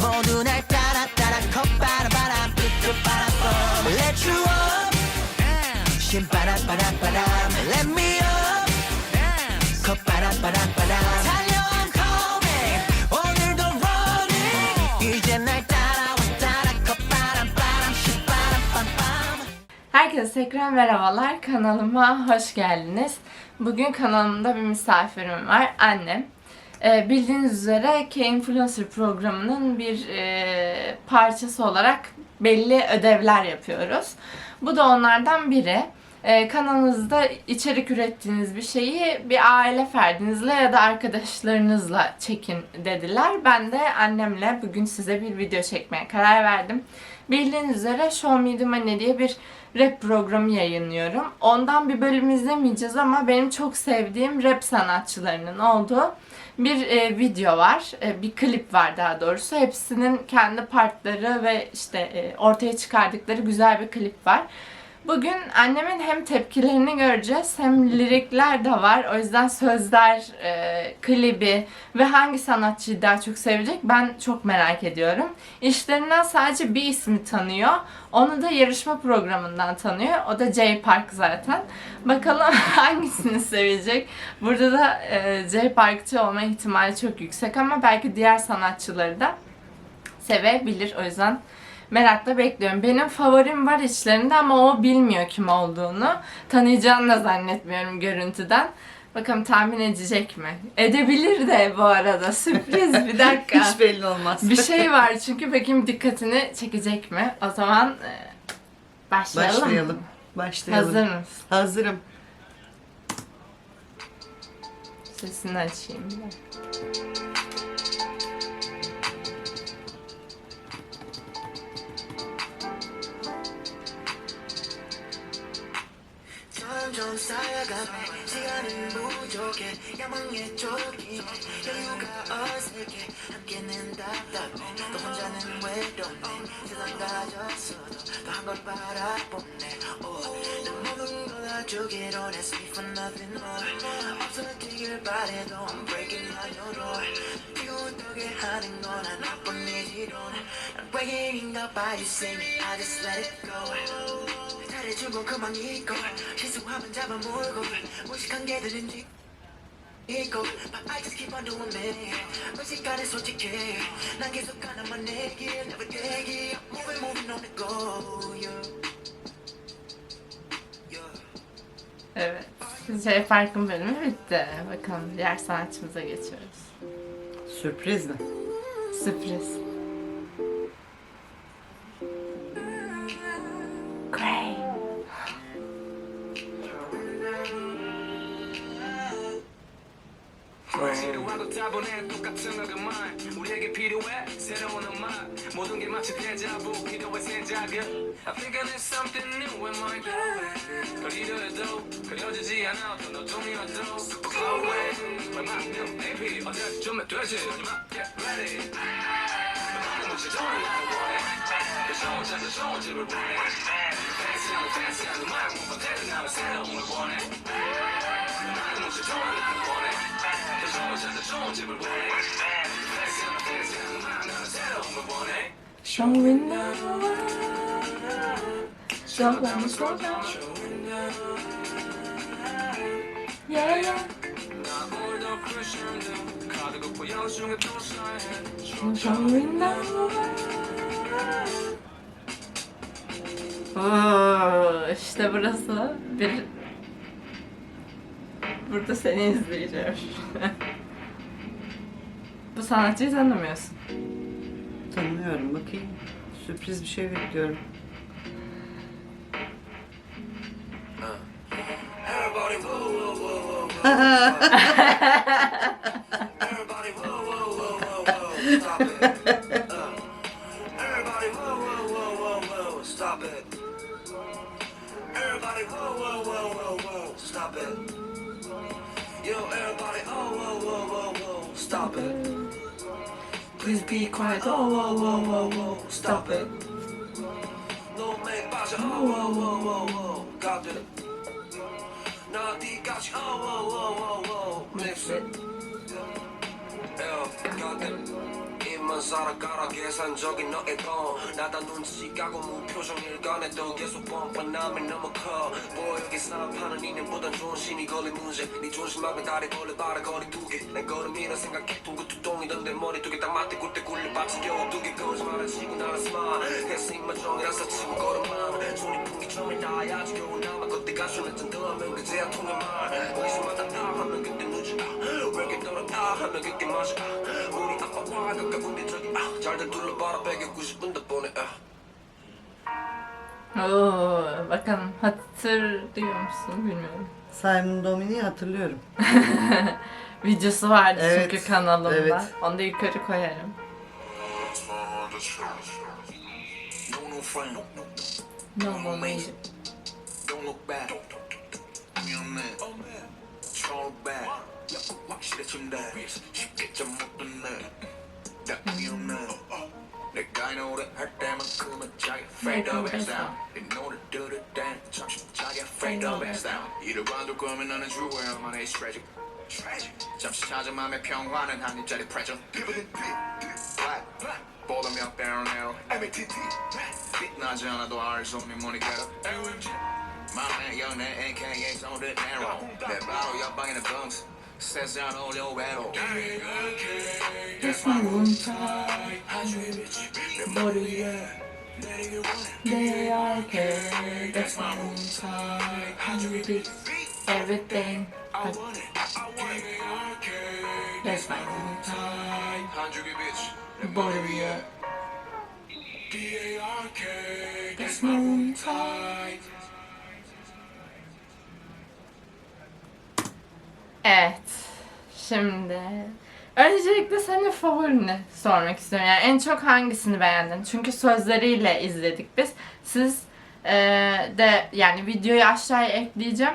모두 날 따라 따라 콧바람바람 삐뚤바람 Let you up 신바람바람바람 Let me up 콧바람바람바람 달려 I'm coming 오늘도 running 이제 날 따라와 따라 콧바람바람 신바람밤밤. Herkese tekrar merhabalar. Kanalıma hoş geldiniz. Bugün kanalımda bir misafirim var. Annem. Bildiğiniz üzere K-Influencer programının bir parçası olarak belli ödevler yapıyoruz. Bu da onlardan biri. Kanalınızda içerik ürettiğiniz bir şeyi bir aile ferdinizle ya da arkadaşlarınızla çekin dediler. Ben de annemle bugün size bir video çekmeye karar verdim. Bildiğiniz üzere Show Me The Money diye bir rap programı yayınlıyorum. Ondan bir bölüm izlemeyeceğiz ama benim çok sevdiğim rap sanatçılarının olduğu bir video var. Bir klip var daha doğrusu. Hepsinin kendi partları ve işte ortaya çıkardıkları güzel bir klip var. Bugün annemin hem tepkilerini göreceğiz hem lirikler de var. O yüzden sözler, klibi ve hangi sanatçıyı daha çok sevecek ben çok merak ediyorum. İşlerinden sadece bir ismi tanıyor. Onu da yarışma programından tanıyor. O da Jay Park zaten. Bakalım hangisini sevecek. Burada da Jay Parkçı olma ihtimali çok yüksek ama belki diğer sanatçıları da sevebilir. O yüzden merakla bekliyorum. Benim favorim var içlerinde ama o bilmiyor kim olduğunu. Tanıyacağını da zannetmiyorum görüntüden. Bakalım tahmin edecek mi? Edebilir de bu arada. Sürpriz, bir dakika. Hiç belli olmaz. Bir şey var çünkü bakayım dikkatini çekecek mi? O zaman başlayalım. Başlayalım. Hazır mısın? Hazırım. Sesini açayım bir dakika. 점점 쌓여가네 시간은 부족해 야망의 조기 여유가 어색해 함께는 답답해 또 혼자는 외롭네 세상 가졌어도 또 한 걸 바라보네 난 모든 걸 다 주기로 Ask me for nothing more 없어지길 바래도 I'm breaking out your door 뜨거운 덕에 하는 건 하나뿐 이지론 난 외계인인가 봐 you see me I just let it go 잘해주고 그만 잊고 실수하면 잡아물고 무식한 개들은 잊고 But I just keep on doing me 무식간에 솔직해 난 계속 가나만 내 길 Never 내 길 Moving on the go Evet. Jay Park'ın bölümü bitti. Bakalım diğer sanatçımıza geçiyoruz. Sürpriz mi? Sürpriz. Gray. 지루하고 따분해 똑같은 그만 우리에게 필요해 새로운 음악 모든 게 마치 데자부 필요해 생각은 I think I need something new in my life 그리려 해도 그려지지 않아 또 너 중이어도 super glowing 웬만큼 내 필요 언제쯤에 되지 Get ready 너는 무슨 좋은 날 원해 그 좋은 자세 좋은 집을 원해 fancy한 음악 뭔가 되는 나를 새로운 걸 원해 너는 무슨 좋은 날 원해 Showing now. Slow down, slow down. Yeah, yeah. Showing now. İşte burası bir... Burada seni izleyeceğim. Bu sanatçıyı tanımıyorsun. Tanımıyorum, bakayım. Sürpriz bir şey bekliyorum. Everybody whoa whoa whoa whoa Everybody whoa whoa whoa whoa Stop it Everybody whoa whoa whoa whoa whoa Stop it Everybody whoa whoa whoa whoa whoa Stop it Yo everybody oh whoa whoa whoa whoa Stop it Please be quiet oh whoa whoa whoa whoa Stop it No make 빠져 oh whoa whoa whoa whoa Got it 나 어디까지 oh whoa whoa whoa whoa Mix it Yo got it 자기만 살아가라 계산적인 너의 돈 나다 눈치 까고 무표정일 꺼내도 계속 뻔뻔함이 너무 커 보여게 싸움하는 이년보단 존심이 걸린 문제 네 존심하면 다리 걸려 발에 거리 두개내 걸음이라 생각해 둥근 두덩이던데 머리 두 개 딱 맞대 굴때 굴려 받치 겨우 두개 거짓말을 치고 나는 스마일 해승만 정이라서 치고 걸음만 손이 풍기 점을 닿아야지 겨우 남아 그때가 숨했던 더하면 그제야 통의 말 어디서마다 하면 그때 누지 왜 이렇게 떨어 하면 그때 맞아 우리 아빠와 가까운데 저기 잘들 둘러봐라 190분 더 보내 Oo, bakalım hatırlıyor musun bilmiyorum. Simon Dominic'i hatırlıyorum. Videosu vardı Evet, çünkü kanalımda. evet. Onu da yukarı koyarım. No no friend No, no, no. Don't look back 미안해 Don't look back 확실해진다 쉽게 좀 못됐네 나 미안해 내가 이 노래 할 때만큼은 자기 fade the best down 이 노래 들을 땐 잠시 자기 fade the best down 이를 봐도 고민 나는 주어야만 해 tragic 잠시 찾은 맘의 평화는 한 입짜리 pressure black 보다면 barrel narrow 빛나지 않아도 알 수 없는 money getter 맘의 연애 aka 손을 narrow 내 바로 옆방에는 bunks 세상 올려 외로 That's my room type. 머리에 They are okay. That's my room type. 100 everything. That's my room type. 한죽이 bitch 머리에 That's my room type. Evet. Şimdi öncelikle senin favorini sormak istiyorum. Yani en çok hangisini beğendin? Çünkü sözleriyle izledik biz. Siz de yani videoyu aşağıya ekleyeceğim.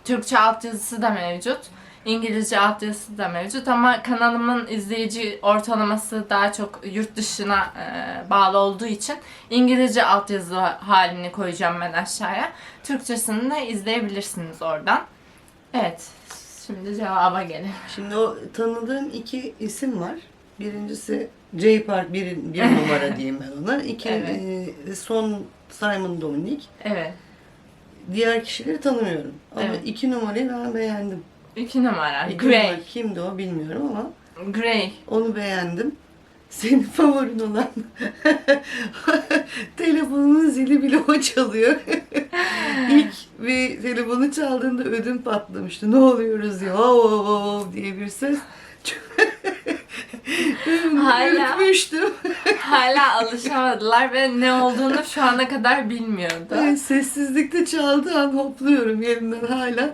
Türkçe altyazısı da mevcut. İngilizce altyazısı da mevcut ama kanalımın izleyici ortalaması daha çok yurt dışına bağlı olduğu için İngilizce altyazı halini koyacağım ben aşağıya. Türkçesini de izleyebilirsiniz oradan. Evet. Şimdi cevaba gelelim. Şimdi o tanıdığım iki isim var. Birincisi Jay Park bir numara diyeyim ben ona. Son Simon Dominic. Evet. Diğer kişileri tanımıyorum. Ama Evet. 2 numarayı ben beğendim. 2 numara. İki Grey. numara kimdi o bilmiyorum ama Grey. onu beğendim. Senin favorin olan telefonunun zili bile o çalıyor. İlk bir telefonu çaldığında ödüm patlamıştı. Ne oluyoruz ya? Oo diye bir ses. Hala. Ürkmüştüm. Hala alışamadılar ve ne olduğunu şu ana kadar bilmiyordu. Evet, sessizlikte çaldığı an hopluyorum yerimden hala.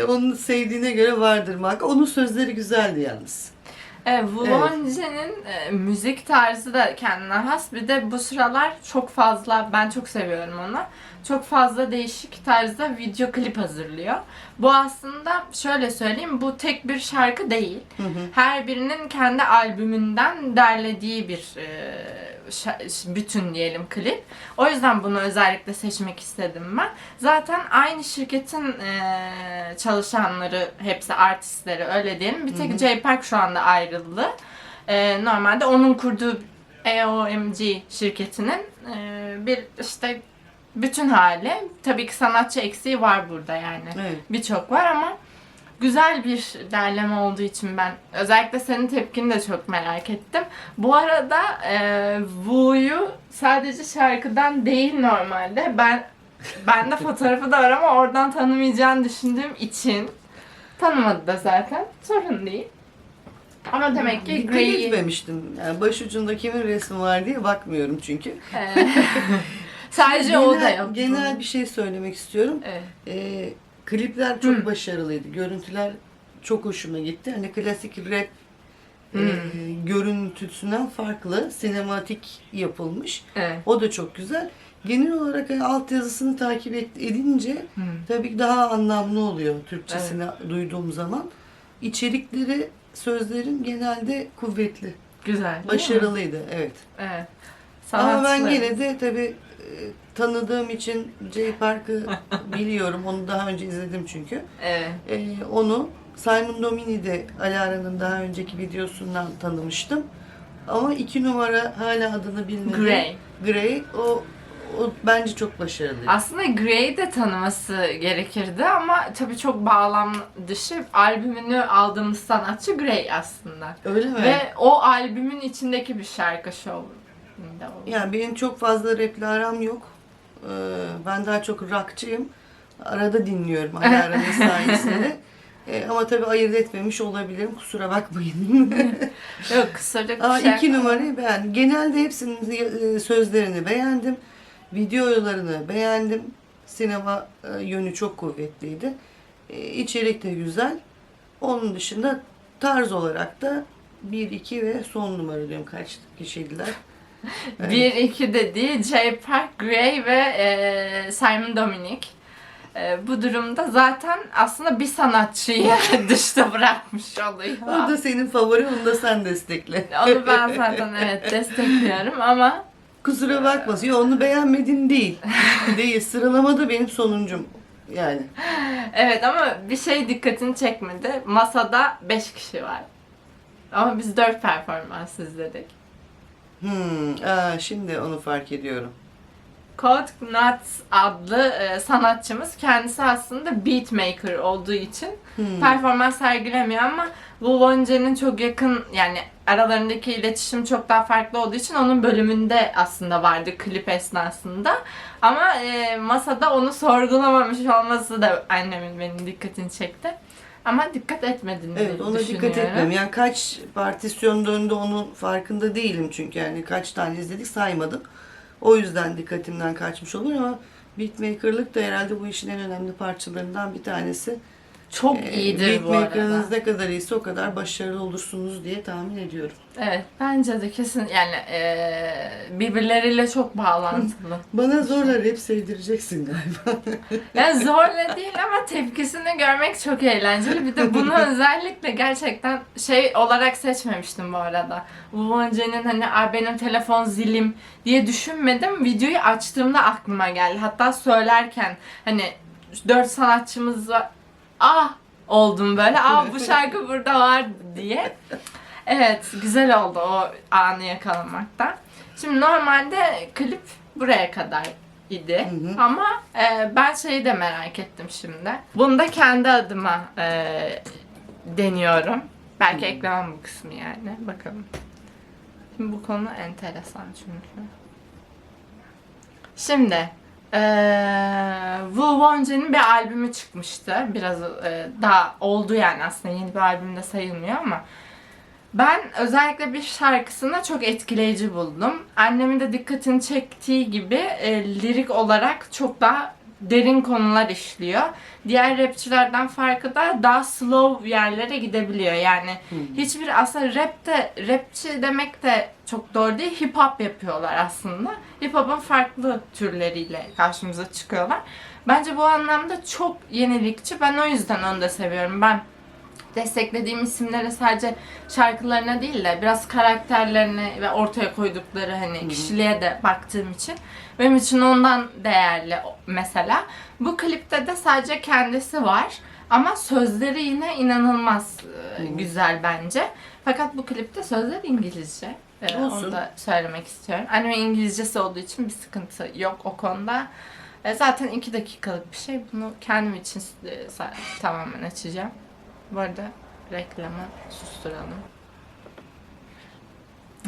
Onun sevdiğine göre vardır marka. Onun sözleri güzeldi yalnız. Vulonce'nin müzik tarzı da kendine has. Bir de bu sıralar çok fazla, ben çok seviyorum onu. Çok fazla değişik tarzda video klip hazırlıyor. Bu aslında şöyle söyleyeyim, bu tek bir şarkı değil. Her birinin kendi albümünden derlediği bir bütün diyelim klip. O yüzden bunu özellikle seçmek istedim ben. Zaten aynı şirketin çalışanları, hepsi artistleri öyle diyelim. Bir tek Jay Park şu anda ayrıldı. Normalde onun kurduğu AOMG şirketinin bir işte bütün hali. Tabii ki sanatçı eksiği var burada yani. Evet. Birçok var ama güzel bir derleme olduğu için ben özellikle senin tepkini de çok merak ettim. Bu arada Wu'yu sadece şarkıdan değil normalde. Ben de fotoğrafı da var ama oradan tanımayacağını düşündüğüm için tanımadı da zaten. Sorun değil. Ama demek ki Dikkat Grey'i etmemiştim. Yani başucunda kimin resmi var diye bakmıyorum çünkü. sadece o da yok. Genel bir şey söylemek istiyorum. Evet. Klipler çok başarılıydı. Görüntüler çok hoşuma gitti. Hani klasik rap görüntüsünden farklı, sinematik yapılmış. Evet. O da çok güzel. Genel olarak hani altyazısını takip edince tabii ki daha anlamlı oluyor Türkçesini duyduğum zaman. İçerikleri, sözlerin genelde kuvvetli. Güzel. değil mi? Başarılıydı, evet. Evet. Ama ben Sanatçıları. gene de tabii tanıdığım için Jay Park'ı biliyorum. Onu daha önce izledim çünkü. Evet. Onu Simon Dominic'i de Alara'nın daha önceki videosundan tanımıştım. Ama 2 numara hala adını bilmedim. Grey. Grey. O bence çok başarılı. Aslında Grey'i de tanıması gerekirdi ama tabii çok bağlam dışı albümünü aldığımız sanatçı Grey aslında. Öyle mi? Ve o albümün içindeki bir şarkı şovunda oldu. Yani benim çok fazla raple aram yok. Ben daha çok rockçıyım. Arada dinliyorum Alara'nın sayesinde. Ama tabii ayırt etmemiş olabilirim. Kusura bakmayın. Yok, kusacak Ama bir şey 2 numarayı beğendim. Genelde hepsinin sözlerini beğendim. Videolarını beğendim. Sinema yönü çok kuvvetliydi. İçerik de güzel. Onun dışında tarz olarak da 1, 2 ve son numara diyorum. Kaç kişiydiler? 1-2 dediği Jay Park, Grey ve Simon Dominic. Bu durumda zaten aslında bir sanatçıyı dışta bırakmış oluyor. O da senin favori, onu da sen destekle. Onu ben zaten evet destekliyorum ama Kusura bakmasın. Yo, onu beğenmedin değil. Değil. Sıralamada benim sonuncum. Yani. evet, ama bir şey dikkatini çekmedi. Masada 5 kişi var. Ama biz 4 performans izledik. Şimdi onu fark ediyorum. Code Nuts adlı sanatçımız kendisi aslında beatmaker olduğu için performans sergilemiyor ama Wu Wonje'nin çok yakın, yani aralarındaki iletişim çok daha farklı olduğu için onun bölümünde aslında vardı klip esnasında. Ama masada onu sorgulamamış olması da annemin benim dikkatini çekti. Ama dikkat etmedin diye Evet, ona düşünüyorum. dikkat etmem. Yani kaç partisyon döndü onun farkında değilim çünkü yani kaç tane izledik saymadık. O yüzden dikkatimden kaçmış olur ama beatmaker'lık da herhalde bu işin en önemli parçalarından bir tanesi. Çok iyidir bu arada. Beatmaker'ınız ne kadar iyiyse o kadar başarılı olursunuz diye tahmin ediyorum. Evet, bence de kesin, yani birbirleriyle çok bağlantılı. Bana zorla rap sevdireceksin galiba. Yani zorla değil ama tepkisini görmek çok eğlenceli. Bir de bunu özellikle gerçekten şey olarak seçmemiştim bu arada. Wu Wonje'nin hani benim telefon zilim diye düşünmedim. Videoyu açtığımda aklıma geldi. Hatta söylerken hani 4 sanatçımız var. Oldum böyle. Bu şarkı burada var diye. Evet, güzel oldu o anı yakalamakta. Şimdi normalde klip buraya kadar idi. Ama ben şeyi de merak ettim şimdi. Bunu da kendi adıma deniyorum. Belki eklemem bu kısmı yani. Bakalım. Şimdi bu konu enteresan çünkü. Şimdi Wu Wonje'nin bir albümü çıkmıştı. Biraz daha oldu yani, aslında yeni bir albüm de sayılmıyor ama ben özellikle bir şarkısını çok etkileyici buldum. Annemin de dikkatini çektiği gibi lirik olarak çok daha derin konular işliyor. Diğer rapçilerden farkı da daha slow yerlere gidebiliyor. Yani hiçbir aslında rapçi demek de çok doğru değil. Hip hop yapıyorlar aslında. Hip hop'un farklı türleriyle karşımıza çıkıyorlar. Bence bu anlamda çok yenilikçi. Ben o yüzden onu da seviyorum. Ben desteklediğim isimlere sadece şarkılarına değil de biraz karakterlerine ve ortaya koydukları hani kişiliğe de baktığım için benim için ondan değerli mesela. Bu klipte de sadece kendisi var ama sözleri yine inanılmaz güzel bence. Fakat bu klipte sözler İngilizce. Onu da söylemek istiyorum. Anime İngilizcesi olduğu için bir sıkıntı yok o konuda. Zaten 2 dakikalık bir şey. Bunu kendim için tamamen açacağım. Bu arada reklamı susturalım.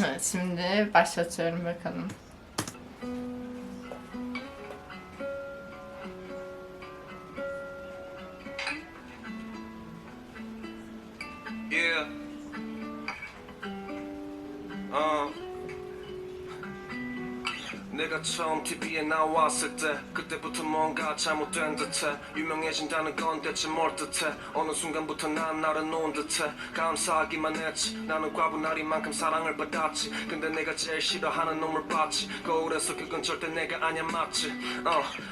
Evet, şimdi başlatıyorum bakalım. Yeah. 내가 처음 TV에 나왔을 때 그때부터 뭔가 잘못된 듯해 유명해진다는 건 대체 뭘 뜻해 어느 순간부터 난 나를 놓은 듯해 감사하기만 했지 나는 과분하리만큼 사랑을 받았지 근데 내가 제일 싫어하는 놈을 봤지 거울에서 그건 절대 내가 아냐 맞지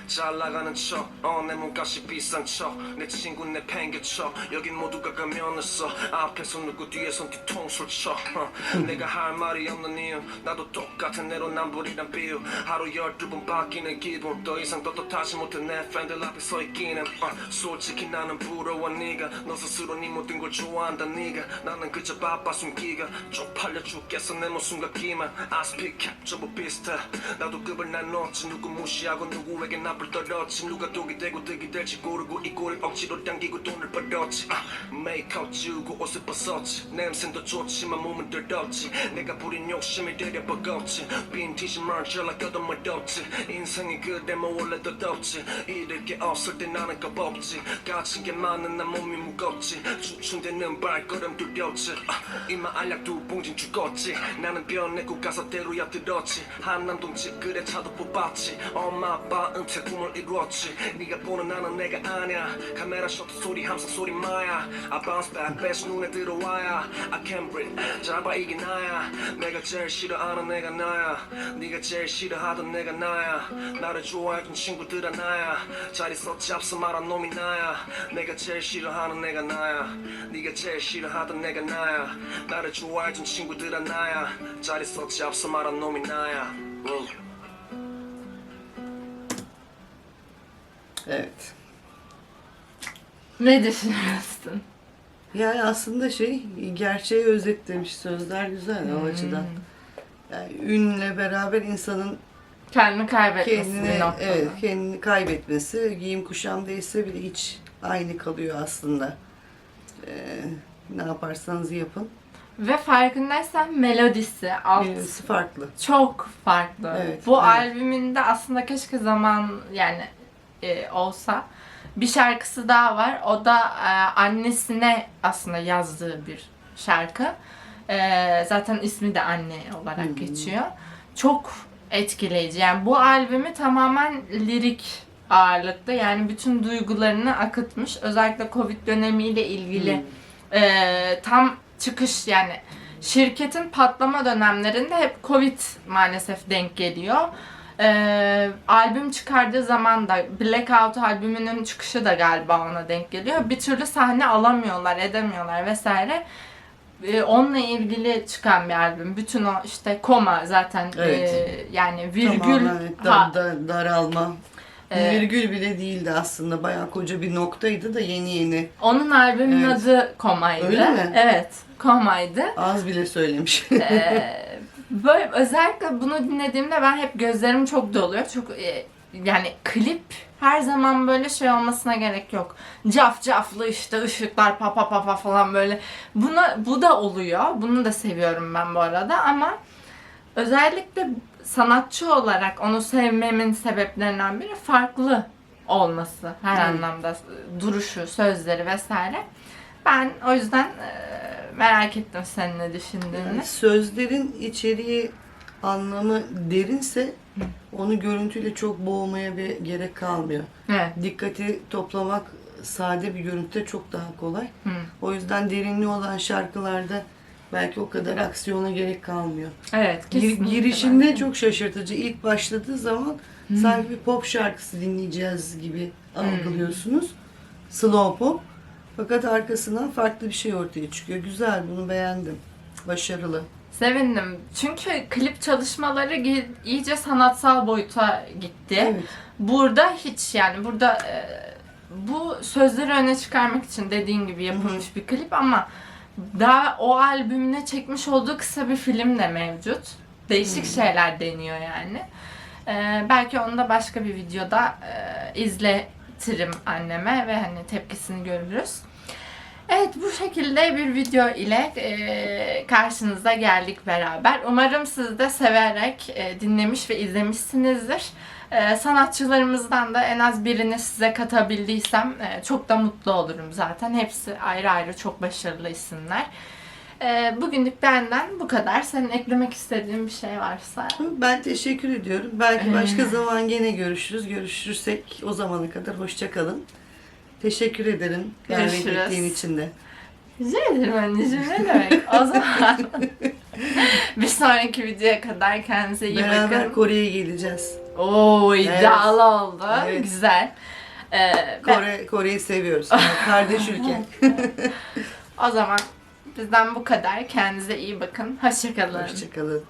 잘 나가는 척 내 몸값이 비싼 척내 친구 내 팽개쳐 여긴 모두가 가면을 써 앞에서 누구 뒤에선 뒤통수를 쳐 내가 할 말이 없는 이유 나도 똑같은 내로남불이란 비유 하루 12번 바뀌는 기분 더 이상 떳떳하지 못해 내 팬들 앞에 서 있기는 솔직히 나는 부러워 네가 너 스스로 네 모든 걸 좋아한다 네가 나는 그저 바빠 숨기가 쪽팔려 죽겠어 내 모습과 기만 아스픽 전부 비슷해 나도 급을 나눴지 누구 무시하고 누구에게 나쁠 떨었지 누가 독이 되고 득이 될지 고르고 이 꼴을 억지로 당기고 돈을 벌었지 메이크업 지우고 옷을 벗었지 냄새도 좋지만 몸은 더럽지 내가 부린 욕심이 되려 버겁지 빈티지 멀쩡하 껴도 멋없지 인생이 그래 뭐 원래도 덥지 잃을 게 없을 때 나는 겁없지 가진 게 많은 난 몸이 무겁지 주춤대는 발걸음 두렵지 이마 알약 두 봉진 죽었지 나는 변했고 가사대로 엿들었지 한남동집 그래 차도 뽑았지 엄마 아빠 은퇴 꿈을 이루었지 네가 보는 나는 내가 아냐 카메라 셔터 소리 함성 소리 마야 I bounce back best 눈에 들어와야 I can't breathe 잡아 이게 나야 내가 제일 싫어하는 내가 나야 네가 제일 싫어하던 내가 나야 나를 좋아해준 친구들아 나야 잘 있었지 앞서 말한 놈이 나야 내가 제일 싫어하는 내가 나야 네가 제일 싫어하던 내가 나야 나를 좋아해준 친구들아 나야 잘 있었지 앞서 말한 놈이 나야 Evet. Ne düşünüyorsun? Yani aslında gerçeği özetlemiş, sözler güzel o açıdan. Yani ünle beraber insanın Kendini kaybetmesi bir kendini, noktada. evet, kendini kaybetmesi, giyim kuşam değişse bile hiç aynı kalıyor aslında. Ne yaparsanız yapın. Ve farkındaysan melodisi, Birisi farklı. çok farklı. Evet, Bu evet. albümünde aslında keşke zaman yani olsa bir şarkısı daha var. O da annesine aslında yazdığı bir şarkı. Zaten ismi de anne olarak geçiyor. Çok etkileyici. Yani bu albümü tamamen lirik ağırlıkta. Yani bütün duygularını akıtmış. Özellikle Covid dönemiyle ilgili tam çıkış yani şirketin patlama dönemlerinde hep Covid maalesef denk geliyor. Albüm çıkardığı zaman da Blackout albümünün çıkışı da galiba ona denk geliyor. Bir türlü sahne alamıyorlar, edemiyorlar vesaire. Onunla ilgili çıkan bir albüm. Bütün o işte koma zaten Evet. yani virgül Tamamen daralma. Virgül bile değildi aslında. Bayağı koca bir noktaydı da yeni. onun albümün Evet. adı Koma'ydı. Öyle mi? Evet, Koma'ydı. Az bile söylemiş. Böyle özellikle bunu dinlediğimde ben hep gözlerim çok doluyor. Çok yani klip her zaman böyle şey olmasına gerek yok. Cafcaflı işte ışıklar pa pa pa pa falan böyle. Bu da oluyor. Bunu da seviyorum ben bu arada ama özellikle sanatçı olarak onu sevmemin sebeplerinden biri farklı olması her anlamda. Duruşu, sözleri vesaire. Ben o yüzden merak ettim senin ne düşündüğünü. Yani sözlerin içeriği, anlamı derinse onu görüntüyle çok boğmaya bir gerek kalmıyor. Evet. Dikkati toplamak sade bir görüntüde çok daha kolay. Hı. O yüzden derinliği olan şarkılarda belki o kadar aksiyona gerek kalmıyor. Evet, kesinlikle. Girişinde çok şaşırtıcı. İlk başladığı zaman sanki bir pop şarkısı dinleyeceğiz gibi algılıyorsunuz. Slow pop. Fakat arkasından farklı bir şey ortaya çıkıyor. Güzel, bunu beğendim. Başarılı. Sevindim. Çünkü klip çalışmaları iyice sanatsal boyuta gitti. Evet. Burada hiç yani burada bu sözleri öne çıkarmak için dediğin gibi yapılmış bir klip ama daha o albümüne çekmiş olduğu kısa bir film de mevcut. Değişik şeyler deniyor yani. Belki onu da başka bir videoda izletirim anneme ve hani tepkisini görürüz. Evet, bu şekilde bir video ile karşınıza geldik beraber. Umarım siz de severek dinlemiş ve izlemişsinizdir. Sanatçılarımızdan da en az birini size katabildiysem çok da mutlu olurum zaten. Hepsi ayrı ayrı çok başarılı isimler. Bugünlük benden bu kadar. Senin eklemek istediğin bir şey varsa. Ben teşekkür ediyorum. Belki başka zaman gene görüşürüz. Görüşürsek o zamana kadar hoşça kalın. Teşekkür ederim. Görüşürüz. Davet ettiğin için de. Rica ederim anneciğim, ne demek. O zaman bir sonraki videoya kadar kendinize iyi Beraber bakın. Kore'ye geleceğiz. Oo, iddialı oldu. Evet. Güzel. Kore'yi seviyoruz. Kardeş ülke. O zaman bizden bu kadar. Kendinize iyi bakın. Hoşça kalın. Hoşça kalın.